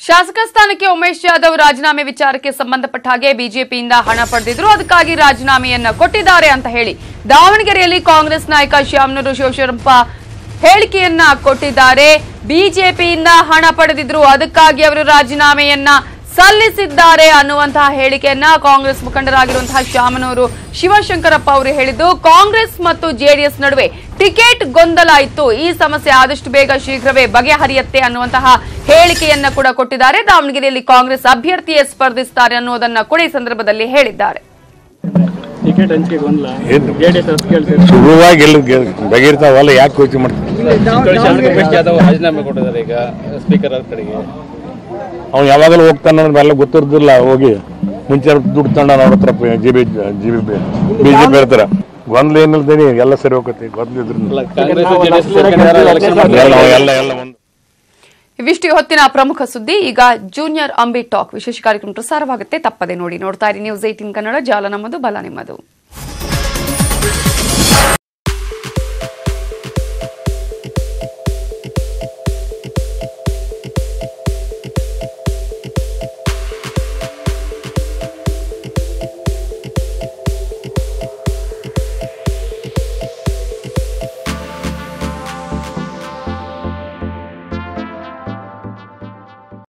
ಶಾಸಕ ಸ್ಥಾನಕ್ಕೆ ಉಮೇಶ್ ಜಾಧವ್ ರಾಜೀನಾಮೆ ವಿಚಾರಕ್ಕೆ ಸಂಬಂಧಪಟ್ಟ ಹಾಗೆ ಬಿಜೆಪಿಯಿಂದ ಹಣ ಪಡೆದಿದ್ರು, ಅದಕ್ಕಾಗಿ ರಾಜೀನಾಮೆಯನ್ನ ಕೊಟ್ಟಿದ್ದಾರೆ ಅಂತ ಹೇಳಿ ದಾವಣಗೆರೆಯಲ್ಲಿ ಕಾಂಗ್ರೆಸ್ ನಾಯಕ ಶ್ಯಾಮನೂರು ಶಿವಶಂಕರಪ್ಪ ಹೇಳಿಕೆಯನ್ನ ಕೊಟ್ಟಿದ್ದಾರೆ. ಬಿಜೆಪಿಯಿಂದ ಹಣ ಪಡೆದಿದ್ರು, ಅದಕ್ಕಾಗಿ ಅವರು ರಾಜೀನಾಮೆಯನ್ನ ಸಲ್ಲಿಸಿದ್ದಾರೆ ಅನ್ನುವಂತಹ ಹೇಳಿಕೆಯನ್ನ ಕಾಂಗ್ರೆಸ್ ಮುಖಂಡರಾಗಿರುವಂತಹ ಶ್ಯಾಮನೂರು ಶಿವಶಂಕರಪ್ಪ ಅವರು ಹೇಳಿದ್ದು, ಕಾಂಗ್ರೆಸ್ ಮತ್ತು ಜೆಡಿಎಸ್ ನಡುವೆ ಟಿಕೆಟ್ ಗೊಂದಲ ಇತ್ತು, ಈ ಸಮಸ್ಯೆ ಆದಷ್ಟು ಬೇಗ ಶೀಘ್ರವೇ ಬಗೆಹರಿಯುತ್ತೆ ಅನ್ನುವಂತಹ ಹೇಳಿಕೆಯನ್ನ ಕೂಡ ಕೊಟ್ಟಿದ್ದಾರೆ. ದಾವಣಗೆರೆಯಲ್ಲಿ ಕಾಂಗ್ರೆಸ್ ಅಭ್ಯರ್ಥಿಯೇ ಸ್ಪರ್ಧಿಸುತ್ತಾರೆ ಅನ್ನೋದನ್ನ ಕೂಡ ಈ ಸಂದರ್ಭದಲ್ಲಿ ಹೇಳಿದ್ದಾರೆ. ಟಿಕೆಟ್ ಹಂಚಿಕೆ ಗೊಂದಲ ಶುರುವಾಗಿ ಬಗೆಹರಿತಾವಲ್ಲ, ಯಾಕೆ ಯೋಚನೆ ಮಾಡ್ತಾರೆ? ಉಮೇಶ್ ಜಾಧವ್ ರಾಜೀನಾಮೆ ಕೊಟ್ಟಿದ್ದಾರೆ ಈಗ ಸ್ಪೀಕರ್ ಕಡೆಗೆ. ಅವ್ನು ಯಾವಾಗಲೂ ಹೋಗ್ತಾನ ಎಲ್ಲ ಗೊತ್ತಿರೋದಿಲ್ಲ. ಹೋಗಿ ಮುಂಚೆ ದುಡ್ಡು ತಂಡ ಅವ್ರ ಹತ್ರ ಬಿಜೆಪಿ ಇರ್ತಾರ. ಗೊಂದಲ ಏನಿಲ್ದೇನೆ ಎಲ್ಲ ಸರಿ ಹೋಗತ್ತೆ. ಗೊಂದಲ ಇವಿಷ್ಟು ಹೊತ್ತಿನ ಪ್ರಮುಖ ಸುದ್ದಿ. ಈಗ ಜೂನಿಯರ್ ಅಂಬಿ ಟಾಕ್ ವಿಶೇಷ ಕಾರ್ಯಕ್ರಮ ಪ್ರಸಾರವಾಗುತ್ತೆ, ತಪ್ಪದೆ ನೋಡ್ತಾ ಇರಿ. ನ್ಯೂಸ್ 18 ಕನ್ನಡ, ಜಾಲ ನಮ್ಮದು, ಬಲ ನಿಮ್ಮದು.